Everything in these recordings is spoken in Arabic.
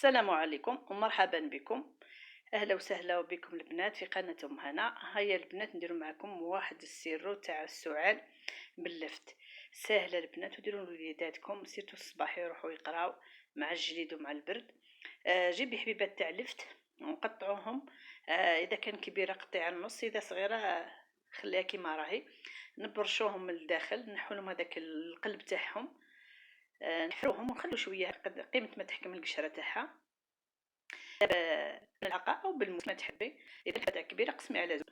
السلام عليكم ومرحبا بكم. اهلا وسهلا بكم البنات في قناه ام هنا. هيا البنات نديروا معكم واحد السيرو تاع السعال باللفت. ساهله البنات وديروا لوليداتكم سيرتو الصباح يروحوا يقراو مع الجليد ومع البرد. جيبي حبيبات تاع لفت ونقطعوهم. اذا كان كبيره قطيعه النص، اذا صغيره خليها كيما راهي. نبرشوهم من الداخل، نحو لهم هذاك القلب تاعهم. نحروهم ونخلو شويه قيمه ما تحكم القشره تاعها. بالملعقه او بالموس ما تحبي. اذا كانت كبيره قسمي على زوج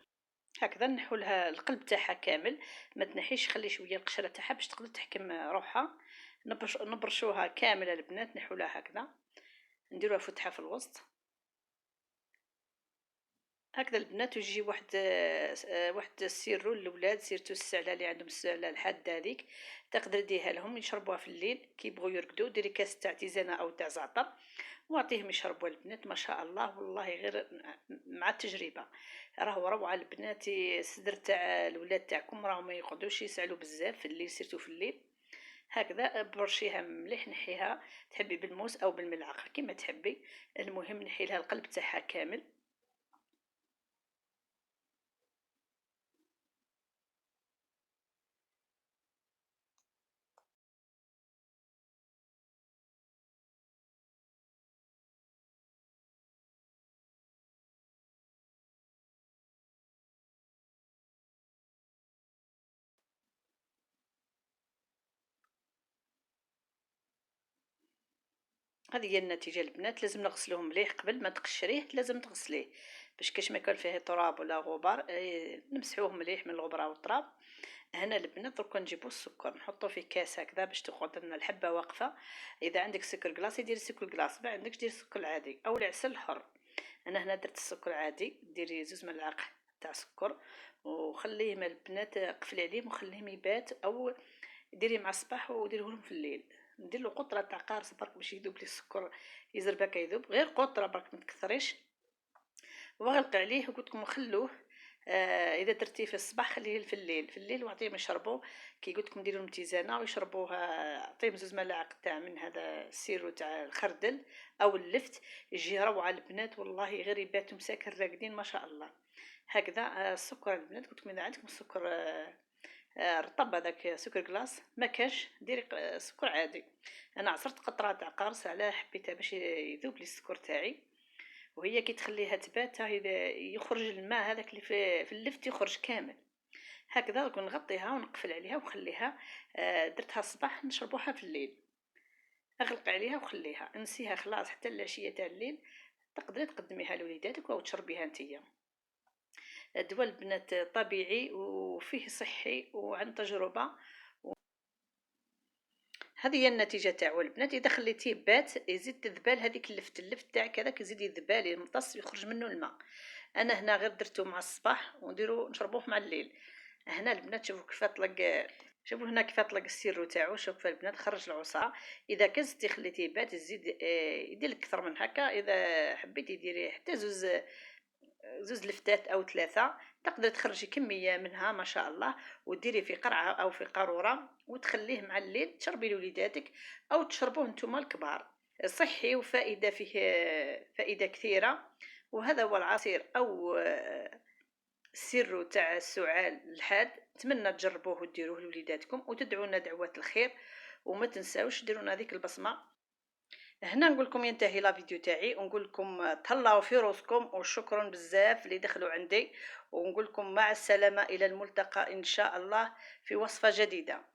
هكذا. نحو لها القلب تاعها كامل، ما تنحيش، خلي شويه القشره تاعها باش تقدر تحكم روحها. نبرشوها كامله البنات، نحو لها هكذا، نديروها فتحه في الوسط هكذا البنات. ويجي واحد السيرو للولاد، سيرتو السعله اللي عندهم السعله الحاده هذيك، تقدر ديها لهم يشربوها في الليل كي يبغوا يرقدوا. ديري كاس تاع تيزانه او تاع زعتر واعطيهم يشربوا البنات، ما شاء الله والله غير مع التجربه. راهو روعه البنات. الصدر تاع الولاد تاعكم راهم ما يقعدوش يسعلوا بزاف في الليل، سيرتو في الليل. هكذا برشيها مليح، نحيها تحبي بالموس او بالملعقه كما تحبي، المهم نحي لها القلب تاعها كامل. هذه هي النتيجه البنات. لازم نغسلوه مليح قبل ما تقشريه، لازم تغسليه باش كاش ما يكون فيه تراب ولا غبار. نمسحوه مليح من الغبره والتراب. هنا البنات دركا نجيبو السكر نحطو في كاس هكذا باش تقعد لنا الحبه واقفه. اذا عندك سكر كلاصي ديري سكر كلاص، ما عندكش ديري سكر عادي او العسل حر. انا هنا درت السكر عادي، ديري 2 ملعق تاع سكر وخليه مع البنات، قفلي عليه وخليهم يبات، او ديري مع الصباح وديريهولهم في الليل. ندير له قطره تاع قارص برك باش يذوب لي السكر، يزرب هكا يذوب، غير قطره برك ما تكثريش. وغلق عليه وقلت لكم خلوه. اذا درتيه في الصباح خليه في الليل، في الليل واعطيهم يشربوا. كي قلت لكم ديروا لهم تيزانه ويشربوها، اعطيهم 2 ملاعق تاع من هذا السيرو تاع الخردل او اللفت. يجي روعه البنات والله غير يباتوا مساكن راقدين ما شاء الله. هكذا. السكر البنات قلت لكم اذا عندكم السكر رطب هذاك سكر كلاص، ما كاش ديري سكر عادي. انا عصرت قطره تاع قارص على حبيتها باش يذوب لي السكر تاعي. وهي كي تخليها تبات اذا يخرج الماء هذاك اللي في اللفت يخرج كامل. هكذا نغطيها ونقفل عليها وخليها. درتها الصباح نشربوها في الليل، اغلق عليها وخليها نسيها خلاص حتى العشيه تاع الليل. تقدري تقدميها لوليداتك او تشربيها نتيا. دواء البنات طبيعي وفيه صحي وعن تجربه. هذه هي النتيجه تاعو البنات. اذا خليتيه بات يزيد تذبال هذيك اللفت تاعك هذاك، يزيد يذبال يمتص يخرج منه الماء. انا هنا غير درته مع الصباح ونديرو نشربوه مع الليل. هنا البنات شوفوا كيف طلق، شوفوا هنا كيف طلق السيرو تاعو. شوفوا البنات خرج العصا. اذا كزتي خليتيه بات يزيد يدير اكثر من هكا. اذا حبيتي ديري حتى زوز لفتات او 3، تقدر تخرجي كميه منها ما شاء الله، وديري في قرعه او في قاروره وتخليه مع الليل تشربي لوليداتك او تشربوه نتوما الكبار. صحي وفائده فيه، فائده كثيره. وهذا هو العصير او السر تاع السعال الحاد. نتمنى تجربوه وديروه لوليداتكم وتدعونا دعوات الخير. وما تنساوش ديرونا هذيك البصمه. هنا نقول لكم ينتهي لا فيديو تاعي، ونقول لكم تهلاو في روسكم وشكرا بزاف اللي دخلوا عندي. ونقول لكم مع السلامه الى الملتقى ان شاء الله في وصفه جديده.